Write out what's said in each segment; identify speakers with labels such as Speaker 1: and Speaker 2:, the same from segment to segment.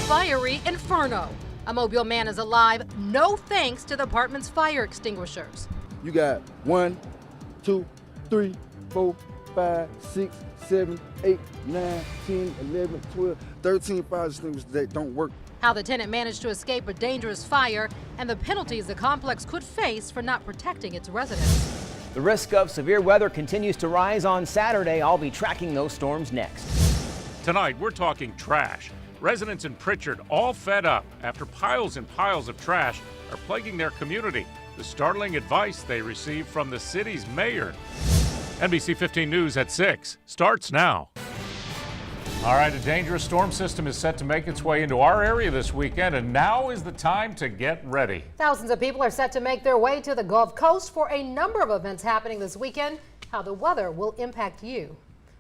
Speaker 1: fiery inferno. A Mobile man is alive, no thanks to the apartment's fire extinguishers.
Speaker 2: You got 1, 2, 3, 4, 5, 6, 7, 8, 9, 10, 11, 12, 13 fire extinguishers that don't work.
Speaker 1: How the tenant managed to escape a dangerous fire and the penalties the complex could face for not protecting its residents.
Speaker 3: The risk of severe weather continues to rise on Saturday. I'll be tracking those storms next.
Speaker 4: Tonight, we're talking trash. Residents in Pritchard all fed up after piles and piles of trash are plaguing their community. The startling advice they received from the city's mayor. NBC 15 News at 6 starts now. All right, a dangerous storm system is set to make its way into our area this weekend, and now is the time to get ready.
Speaker 1: Thousands of people are set to make their way to the Gulf Coast for a number of events happening this weekend. How the weather will impact you.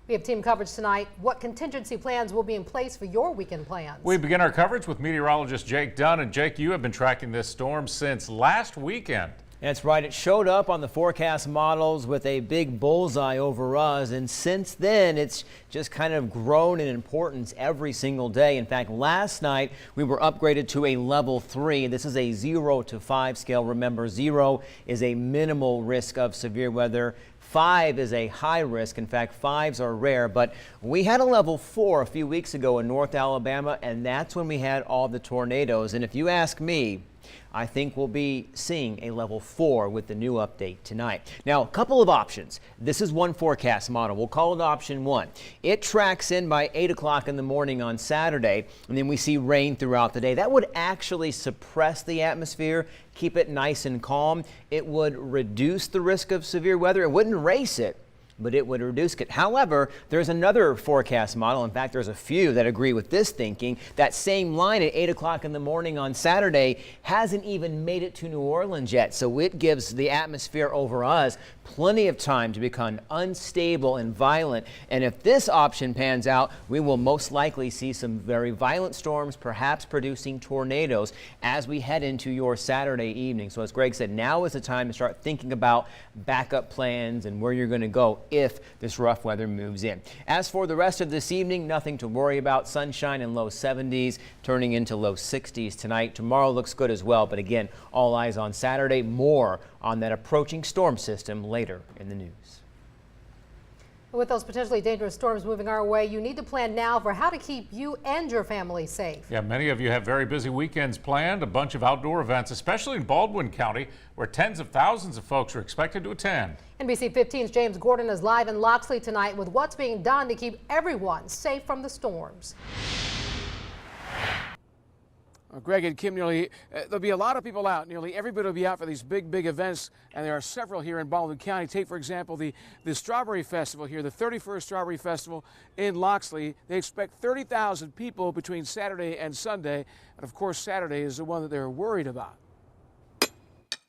Speaker 1: We have team coverage tonight. What contingency plans will be in place for your weekend plans?
Speaker 4: We begin our coverage with meteorologist Jake Dunn. And Jake, you have been tracking this storm since last weekend.
Speaker 3: That's right. It showed up on the forecast models with a big bullseye over us. And since then, it's just kind of grown in importance every single day. In fact, last night we were upgraded to a level 3. This is a 0 to 5 scale. Remember, 0 is a minimal risk of severe weather. 5 is a high risk. In fact, 5s are rare, but we had a level 4 a few weeks ago in North Alabama, and that's when we had all the tornadoes. And if you ask me, I think we'll be seeing a level 4 with the new update tonight. Now, a couple of options. This is one forecast model. We'll call it option 1. It tracks in by 8 o'clock in the morning on Saturday, and then we see rain throughout the day. That would actually suppress the atmosphere, keep it nice and calm. It would reduce the risk of severe weather. It wouldn't erase it, but it would reduce it. However, there's another forecast model. In fact, there's a few that agree with this thinking. That same line at 8 o'clock in the morning on Saturday hasn't even made it to New Orleans yet. So it gives the atmosphere over us plenty of time to become unstable and violent. And if this option pans out, we will most likely see some very violent storms, perhaps producing tornadoes as we head into your Saturday evening. So as Greg said, now is the time to start thinking about backup plans and where you're going to go if this rough weather moves in. As for the rest of this evening, nothing to worry about. Sunshine in low 70s, turning into low 60s tonight. Tomorrow looks good as well, but again, all eyes on Saturday. More on that approaching storm system later in the news.
Speaker 1: With those potentially dangerous storms moving our way, you need to plan now for how to keep you and your family safe.
Speaker 4: Yeah, many of you have very busy weekends planned, a bunch of outdoor events, especially in Baldwin County, where tens of thousands of folks are expected to attend.
Speaker 1: NBC 15's James Gordon is live in Loxley tonight with what's being done to keep everyone safe from the storms.
Speaker 5: Greg and Kim, there'll be a lot of people out. Nearly everybody will be out for these big events, and there are several here in Baldwin County. Take, for example, the Strawberry Festival here, the 31st Strawberry Festival in Loxley. They expect 30,000 people between Saturday and Sunday, and of course, Saturday is the one that they're worried about.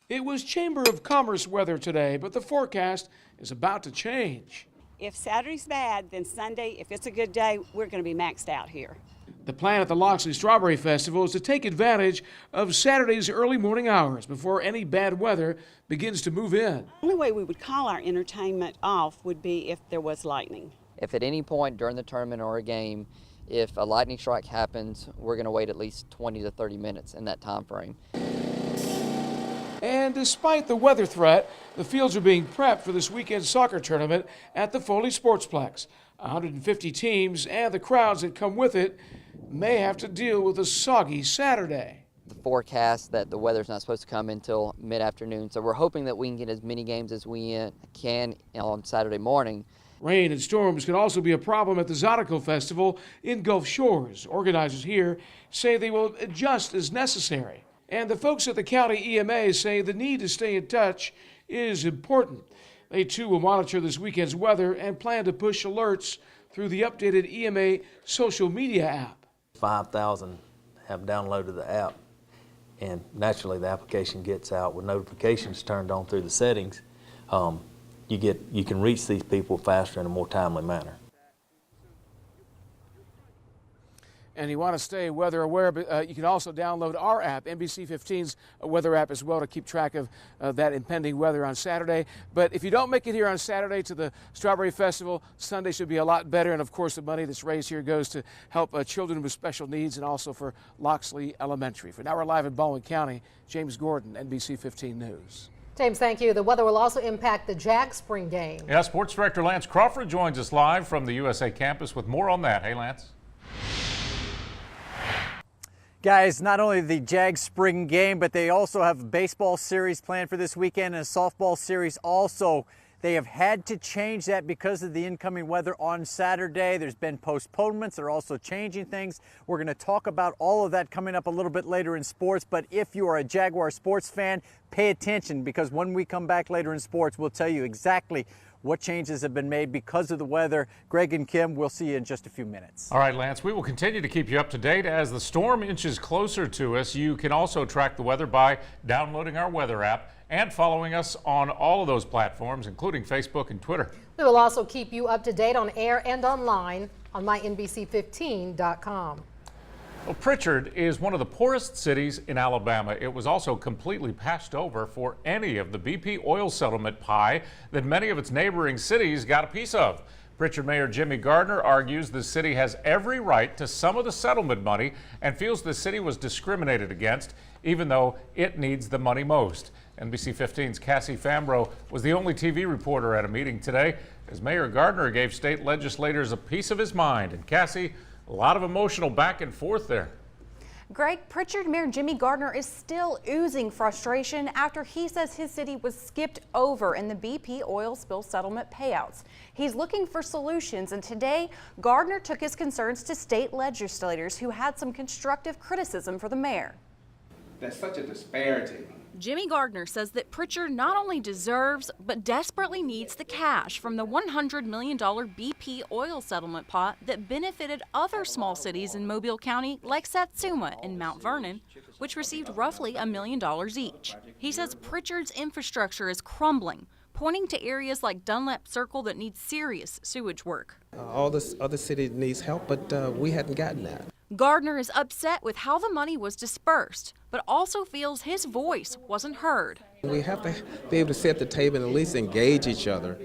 Speaker 5: It was Chamber of Commerce weather today, but the forecast is about to change.
Speaker 6: If Saturday's bad, then Sunday, if it's a good day, we're going to be maxed out here.
Speaker 5: The plan at the Loxley Strawberry Festival is to take advantage of Saturday's early morning hours before any bad weather begins to move in.
Speaker 6: The only way we would call our entertainment off would be if there was lightning.
Speaker 7: If at any point during the tournament or a game, if a lightning strike happens, we're going to wait at least 20 to 30 minutes in that time frame.
Speaker 5: And despite the weather threat, the fields are being prepped for this weekend's soccer tournament at the Foley Sportsplex. 150 teams and the crowds that come with it may have to deal with a soggy Saturday.
Speaker 7: The forecast that the weather's not supposed to come until mid-afternoon, so we're hoping that we can get as many games as we can on Saturday morning.
Speaker 5: Rain and storms could also be a problem at the Zydeco Festival in Gulf Shores. Organizers here say they will adjust as necessary. And the folks at the county EMA say the need to stay in touch is important. They too will monitor this weekend's weather and plan to push alerts through the updated EMA social media app.
Speaker 8: 5,000 have downloaded the app, and naturally the application gets out with notifications turned on through the settings. You can reach these people faster in a more timely manner.
Speaker 5: and you want to stay weather aware, but you can also download our app, NBC15's weather app as well, to keep track of that impending weather on Saturday. But if you don't make it here on Saturday to the Strawberry Festival, Sunday should be a lot better. And of course, the money that's raised here goes to help children with special needs and also for Loxley Elementary. For now, we're live in Baldwin County. James Gordon, NBC15 News.
Speaker 1: James, thank you. The weather will also impact the Jag Spring game.
Speaker 4: Yeah, Sports Director Lance Crawford joins us live from the USA campus with more on that. Hey, Lance.
Speaker 9: Guys, not only the Jags spring game, but they also have a baseball series planned for this weekend and a softball series also. They have had to change that because of the incoming weather on Saturday. There's been postponements. They're also changing things. We're going to talk about all of that coming up a little bit later in sports. But if you are a Jaguar sports fan, pay attention, because when we come back later in sports, we'll tell you exactly what changes have been made because of the weather. Greg and Kim, we'll see you in just a few minutes.
Speaker 4: All right, Lance, we will continue to keep you up to date as the storm inches closer to us. You can also track the weather by downloading our weather app and following us on all of those platforms, including Facebook and Twitter.
Speaker 1: We will also keep you up to date on air and online on mynbc15.com.
Speaker 4: Well, Pritchard is one of the poorest cities in Alabama. It was also completely passed over for any of the BP oil settlement pie that many of its neighboring cities got a piece of. Pritchard Mayor Jimmy Gardner argues the city has every right to some of the settlement money and feels the city was discriminated against, even though it needs the money most. NBC 15's Cassie Fambro was the only TV reporter at a meeting today as Mayor Gardner gave state legislators a piece of his mind. And Cassie, a lot of emotional back and forth there.
Speaker 10: Greg, Pritchard Mayor Jimmy Gardner is still oozing frustration after he says his city was skipped over in the BP oil spill settlement payouts. He's looking for solutions, and today Gardner took his concerns to state legislators who had some constructive criticism for the mayor.
Speaker 11: That's such a disparity.
Speaker 10: Jimmy Gardner says that Pritchard not only deserves, but desperately needs the cash from the $100 million BP oil settlement pot that benefited other small cities in Mobile County like Satsuma and Mount Vernon, which received roughly $1 million each. He says Pritchard's infrastructure is crumbling, pointing to areas like Dunlap Circle that need serious sewage work.
Speaker 11: All this other cities needs help, but we hadn't gotten that.
Speaker 10: Gardner is upset with how the money was dispersed, but also feels his voice wasn't heard.
Speaker 11: We have to be able to sit at the table and at least engage each other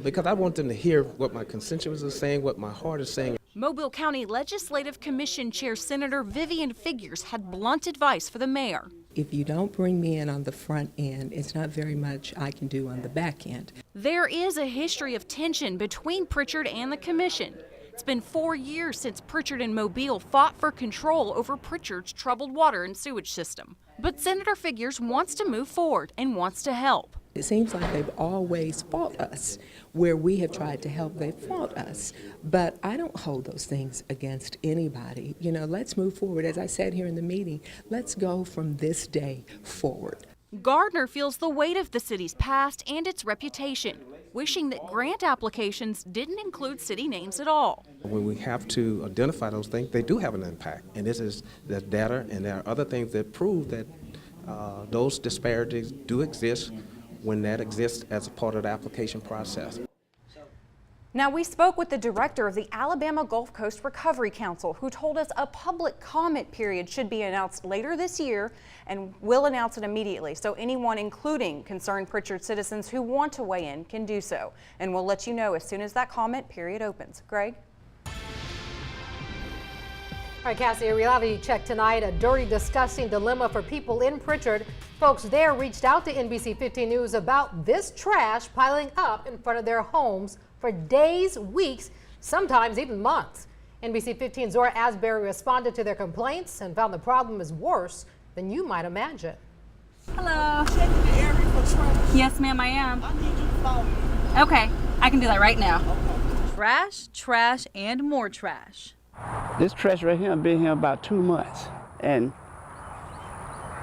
Speaker 11: because I want them to hear what my constituents are saying, what my heart is saying.
Speaker 10: Mobile County Legislative Commission Chair Senator Vivian Figures had blunt advice for the mayor.
Speaker 12: If you don't bring me in on the front end, it's not very much I can do on the back end.
Speaker 10: There is a history of tension between Pritchard and the commission. It's been 4 years since Pritchard and Mobile fought for control over Pritchard's troubled water and sewage system. But Senator Figures wants to move forward and wants to help.
Speaker 12: It seems like they've always fought us. Where we have tried to help, they've fought us. But I don't hold those things against anybody. You know, let's move forward. As I said here in the meeting, let's go from this day forward.
Speaker 10: Gardner feels the weight of the city's past and its reputation, wishing that grant applications didn't include city names at all.
Speaker 11: When we have to identify those things, they do have an impact. And this is the data, and there are other things that prove that those disparities do exist when that exists as a part of the application process.
Speaker 10: Now, we spoke with the director of the Alabama Gulf Coast Recovery Council, who told us a public comment period should be announced later this year and will announce it immediately. So anyone, including concerned Pritchard citizens who want to weigh in, can do so. And we'll let you know as soon as that comment period opens. Greg?
Speaker 1: All right, Cassie, a reality check tonight. A dirty, disgusting dilemma for people in Pritchard. Folks there reached out to NBC 15 News about this trash piling up in front of their homes for days, weeks, sometimes even months. NBC 15's Zora Asbury responded to their complaints and found the problem is worse than you might imagine.
Speaker 13: Hello. Checking the area for trash. Yes, ma'am, I am. I need you to follow me. Okay, I can do that right now. Okay. Trash, trash, and more trash.
Speaker 14: This trash right here been here about 2 months, and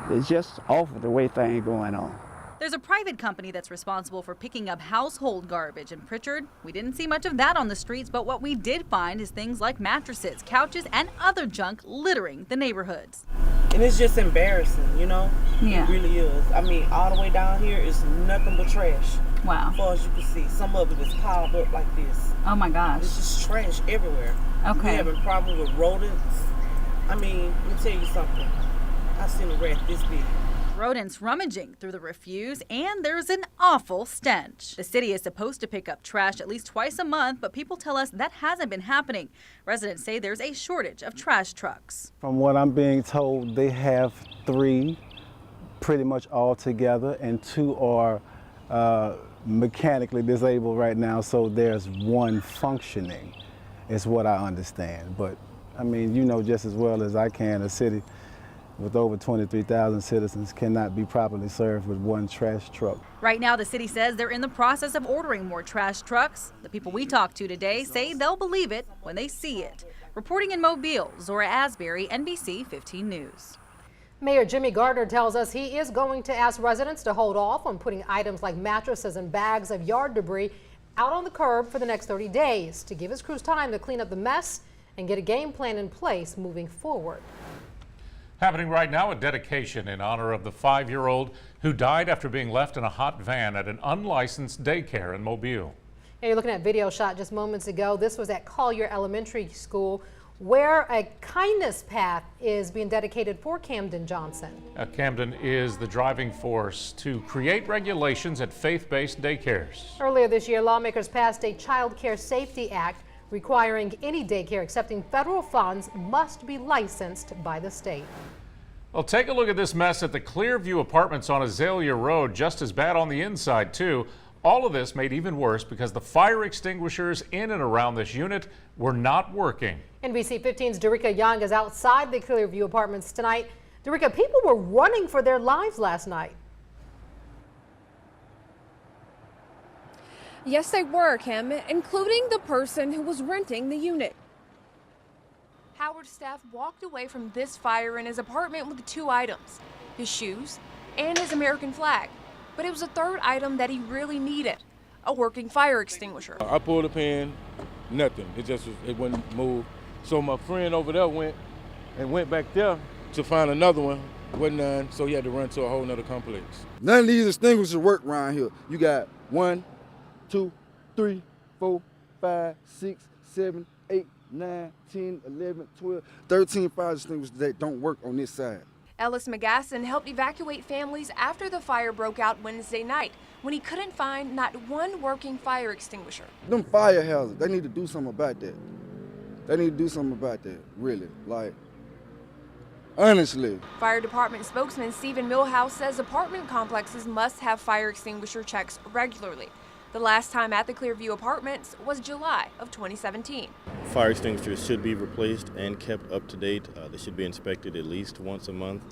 Speaker 14: it's just awful the way things going on.
Speaker 13: There's a private company that's responsible for picking up household garbage in Pritchard. We didn't see much of that on the streets, but what we did find is things like mattresses, couches, and other junk littering the neighborhoods.
Speaker 15: And it's just embarrassing, you know?
Speaker 13: Yeah.
Speaker 15: It really is. I mean, all the way down here is nothing but trash.
Speaker 13: Wow.
Speaker 15: As far as you can see, some of it is piled up like this.
Speaker 13: Oh my gosh.
Speaker 15: It's just trash everywhere.
Speaker 13: Okay.
Speaker 15: We're having problems with rodents. I mean, let me tell you something. I've seen a rat this big.
Speaker 13: Rodents rummaging through the refuse, and there's an awful stench. The city is supposed to pick up trash at least twice a month, but people tell us that hasn't been happening. Residents say there's a shortage of trash trucks.
Speaker 16: From what I'm being told, they have 3 pretty much all together, and 2 are mechanically disabled right now, so there's 1 functioning, is what I understand. But I mean, you know just as well as I can, a city with over 23,000 citizens cannot be properly served with 1 trash truck.
Speaker 13: Right now, the city says they're in the process of ordering more trash trucks. The people we talked to today say they'll believe it when they see it. Reporting in Mobile, Zora Asbury, NBC 15 News.
Speaker 1: Mayor Jimmy Gardner tells us he is going to ask residents to hold off on putting items like mattresses and bags of yard debris out on the curb for the next 30 days to give his crews time to clean up the mess and get a game plan in place moving forward.
Speaker 4: Happening right now, a dedication in honor of the 5-year-old who died after being left in a hot van at an unlicensed daycare in Mobile.
Speaker 1: And you're looking at video shot just moments ago. This was at Collier Elementary School, where a kindness path is being dedicated for Camden Johnson.
Speaker 4: Camden is the driving force to create regulations at faith-based daycares.
Speaker 1: Earlier this year, lawmakers passed a Child Care Safety Act requiring any daycare accepting federal funds must be licensed by the state.
Speaker 4: Well, take a look at this mess at the Clearview Apartments on Azalea Road. Just as bad on the inside, too. All of this made even worse because the fire extinguishers in and around this unit were not working.
Speaker 1: NBC 15's Derica Young is outside the Clearview Apartments tonight. Derica, people were running for their lives last night.
Speaker 17: Yes, they were, Kim, including the person who was renting the unit. Howard staff walked away from this fire in his apartment with 2 items, his shoes and his American flag. But it was a 3rd item that he really needed, a working fire extinguisher.
Speaker 2: I pulled up in, nothing. It wouldn't move. So my friend over there went back there to find another one. Wasn't none, so he had to run to a whole nother complex. None of these extinguishers work around here. You got 1, 2, 3, 4, 5, 6, 7, 8, 9, 10, 11, 12, 13 fire extinguishers that don't work on this side.
Speaker 17: Ellis McGasson helped evacuate families after the fire broke out Wednesday night when he couldn't find not 1 working fire extinguisher.
Speaker 2: Them fire hazards, they need to do something about that. They need to do something about that, really. Like, honestly.
Speaker 17: Fire Department spokesman Stephen Millhouse says apartment complexes must have fire extinguisher checks regularly. The last time at the Clearview Apartments was July of 2017.
Speaker 18: Fire extinguishers should be replaced and kept up to date. They should be inspected at least once a month,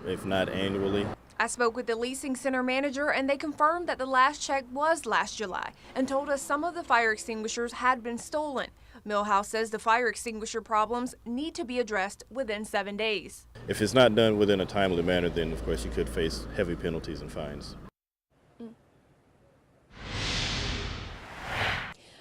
Speaker 18: if not annually.
Speaker 17: I spoke with the leasing center manager and they confirmed that the last check was last July and told us some of the fire extinguishers had been stolen. Millhouse says the fire extinguisher problems need to be addressed within 7 days.
Speaker 18: If it's not done within a timely manner, then of course you could face heavy penalties and fines.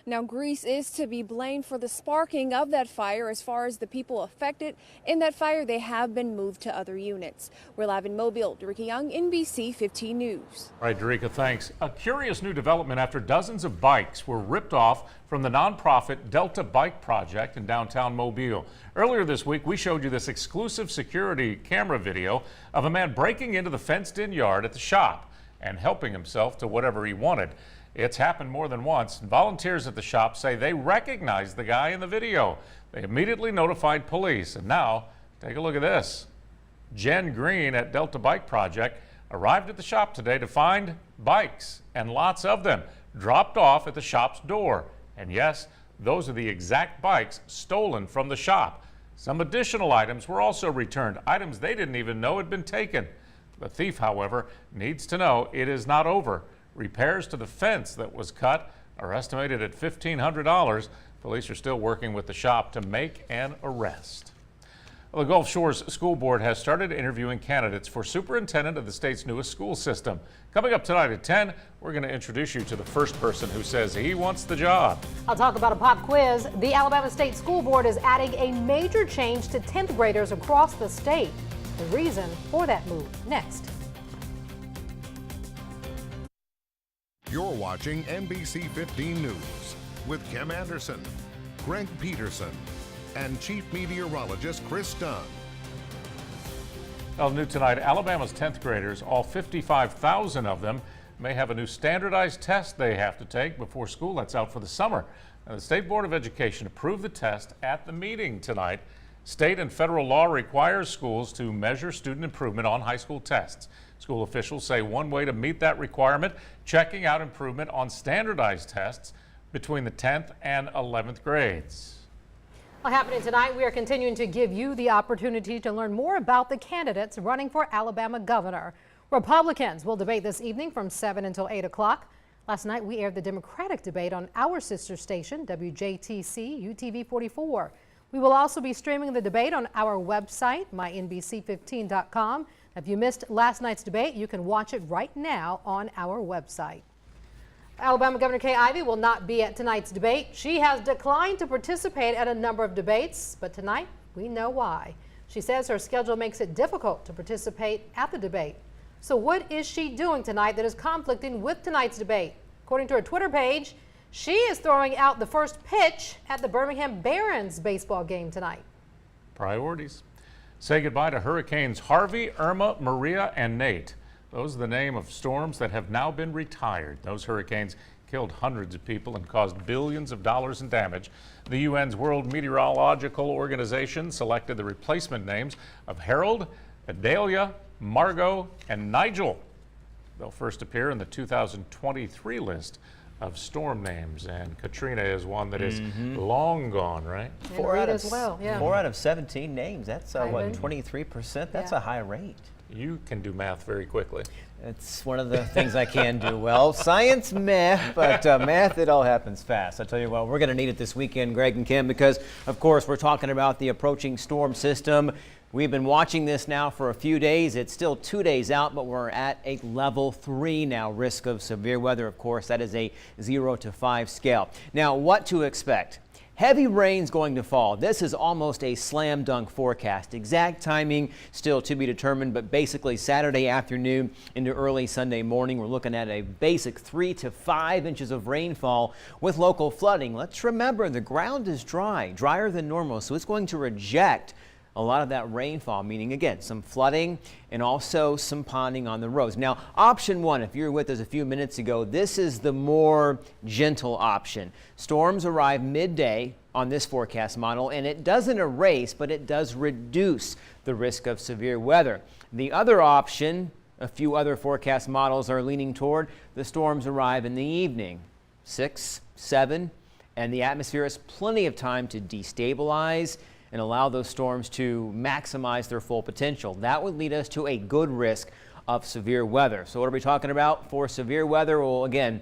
Speaker 17: Now, Greece is to be blamed for the sparking of that fire. As far as the people affected in that fire, they have been moved to other units. We're live in Mobile. Derica Young, NBC 15 News.
Speaker 4: All right, Derica, thanks. A curious new development after dozens of bikes were ripped off from the nonprofit Delta Bike Project in downtown Mobile. Earlier this week, we showed you this exclusive security camera video of a man breaking into the fenced-in yard at the shop and helping himself to whatever he wanted. It's happened more than once. Volunteers at the shop say they recognized the guy in the video. They immediately notified police. And now, take a look at this. Jen Green at Delta Bike Project arrived at the shop today to find bikes, and lots of them, dropped off at the shop's door. And yes, those are the exact bikes stolen from the shop. Some additional items were also returned, items they didn't even know had been taken. The thief, however, needs to know it is not over. Repairs to the fence that was cut are estimated at $1,500. Police are still working with the shop to make an arrest. Well, the Gulf Shores School Board has started interviewing candidates for superintendent of the state's newest school system. Coming up tonight at 10, we're going to introduce you to the first person who says he wants the job.
Speaker 1: I'll talk about a pop quiz. The Alabama State School Board is adding a major change to 10th graders across the state. The reason for that move, next.
Speaker 19: You're watching NBC 15 News with Kim Anderson. Greg Peterson and Chief Meteorologist Chris Dunn.
Speaker 4: Well, new tonight, Alabama's 10th graders, all 55,000 of them, may have a new standardized test they have to take before school lets out for the summer. Now, the State Board of Education approved the test at the meeting tonight. State and federal law requires schools to measure student improvement on high school tests. School officials say one way to meet that requirement, checking out improvement on standardized tests between the 10th and 11th grades.
Speaker 1: Well, happening tonight, we are continuing to give you the opportunity to learn more about the candidates running for Alabama governor. Republicans will debate this evening from 7 until 8 o'clock. Last night, we aired the Democratic debate on our sister station, WJTC UTV 44. We will also be streaming the debate on our website, mynbc15.com. If you missed last night's debate, you can watch it right now on our website. Alabama Governor Kay Ivey will not be at tonight's debate. She has declined to participate at a number of debates, but tonight we know why. She says her schedule makes it difficult to participate at the debate. So what is she doing tonight that is conflicting with tonight's debate? According to her Twitter page, she is throwing out the first pitch at the Birmingham Barons baseball game tonight.
Speaker 4: Priorities. Say goodbye to Hurricanes Harvey, Irma, Maria, and Nate. Those are the name of storms that have now been retired. Those hurricanes killed hundreds of people and caused billions of dollars in damage. The UN's World Meteorological Organization selected the replacement names of Harold, Adalia, Margot, and Nigel. They'll first appear in the 2023 list of storm names, and Katrina is one that is long gone, right?
Speaker 1: And Rita as well, yeah.
Speaker 3: 4 out of 17 names. That's what, 23%? That's a high rate.
Speaker 4: You can do math very quickly.
Speaker 3: It's one of the things I can do well. Science, meh, but math, it all happens fast. I tell you what, we're going to need it this weekend, Greg and Kim, because, of course, we're talking about the approaching storm system. We've been watching this now for a few days. It's still 2 days out, but we're at a level 3 now. Risk of severe weather, of course, that is a 0 to 5 scale. Now, what to expect? Heavy rain's going to fall. This is almost a slam dunk forecast. Exact timing still to be determined, but basically Saturday afternoon into early Sunday morning, we're looking at a basic 3 to 5 inches of rainfall with local flooding. Let's remember the ground is dry, drier than normal, so it's going to reject a lot of that rainfall, meaning again some flooding and also some ponding on the roads. Now, option 1, if you were with us a few minutes ago, this is the more gentle option. Storms arrive midday on this forecast model, and it doesn't erase, but it does reduce the risk of severe weather. The other option, a few other forecast models are leaning toward, the storms arrive in the evening, 6, 7, and the atmosphere has plenty of time to destabilize and allow those storms to maximize their full potential. That would lead us to a good risk of severe weather. So what are we talking about for severe weather? Well, again,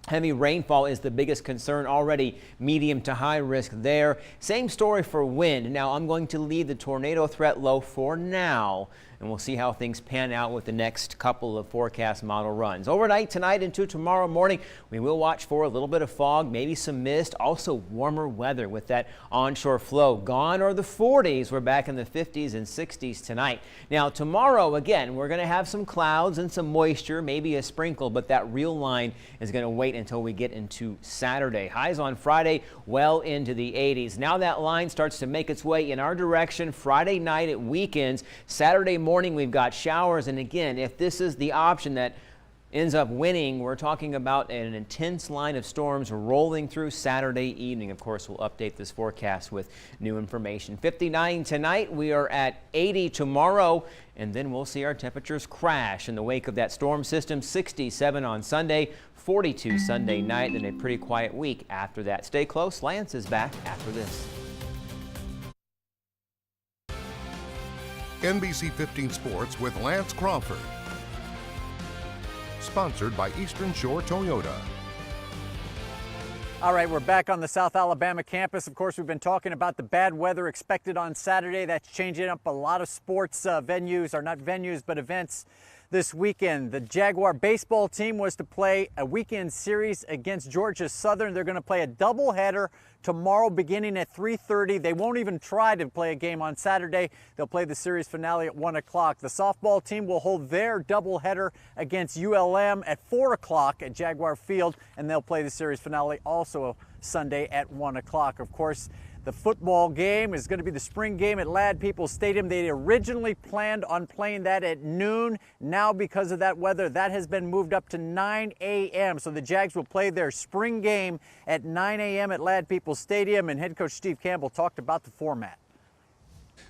Speaker 3: heavy rainfall is the biggest concern already, medium to high risk there. Same story for wind. Now I'm going to leave the tornado threat low for now, and we'll see how things pan out with the next couple of forecast model runs. Overnight tonight into tomorrow morning, we will watch for a little bit of fog, maybe some mist, also warmer weather with that onshore flow. Gone are the 40s. We're back in the 50s and 60s tonight. Now tomorrow, again, we're going to have some clouds and some moisture, maybe a sprinkle, but that real line is going to wait until we get into Saturday. Highs on Friday well into the 80s. Now that line starts to make its way in our direction Friday night at weekends. Saturday morning we've got showers, and again, if this is the option that ends up winning, we're talking about an intense line of storms rolling through Saturday evening. Of course, we'll update this forecast with new information. 59 tonight, we are at 80 tomorrow, and then we'll see our temperatures crash in the wake of that storm system. 67 on Sunday, 42 Sunday night, and a pretty quiet week after that. Stay close. Lance is back after this.
Speaker 19: NBC 15 Sports with Lance Crawford. Sponsored by Eastern Shore Toyota.
Speaker 9: All right, we're back on the South Alabama campus. Of course, we've been talking about the bad weather expected on Saturday. That's changing up a lot of sports venues, or not venues, but events this weekend. The Jaguar baseball team was to play a weekend series against Georgia Southern. They're going to play a doubleheader tomorrow beginning at 3:30. They won't even try to play a game on Saturday. They'll play the series finale at 1 o'clock. The softball team will hold their doubleheader against ULM at 4 o'clock at Jaguar Field, and they'll play the series finale also Sunday at 1 o'clock. Of course, the football game is going to be the spring game at Ladd Peoples Stadium. They originally planned on playing that at noon. Now, because of that weather, that has been moved up to 9 a.m. So the Jags will play their spring game at 9 a.m. at Ladd Peoples Stadium. And head coach Steve Campbell talked about the format.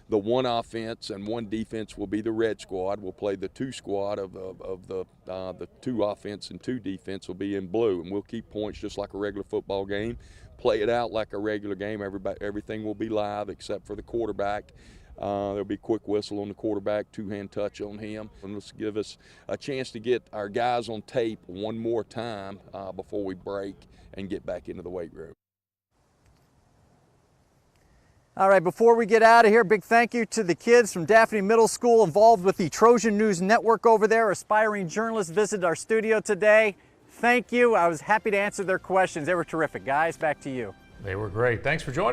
Speaker 20: The one offense and one defense will be the red squad. We'll play the two squad of the two offense and two defense will be in blue, and we'll keep points just like a regular football game. Play it out like a regular game. Everything will be live except for the quarterback. There'll be a quick whistle on the quarterback, two-hand touch on him, and this will give us a chance to get our guys on tape one more time before we break and get back into the weight room.
Speaker 9: All right, before we get out of here, big thank you to the kids from Daphne Middle School involved with the Trojan News Network over there. Aspiring journalists visited our studio today. Thank you. I was happy to answer their questions. They were terrific, guys. Back to you.
Speaker 4: They were great. Thanks for joining.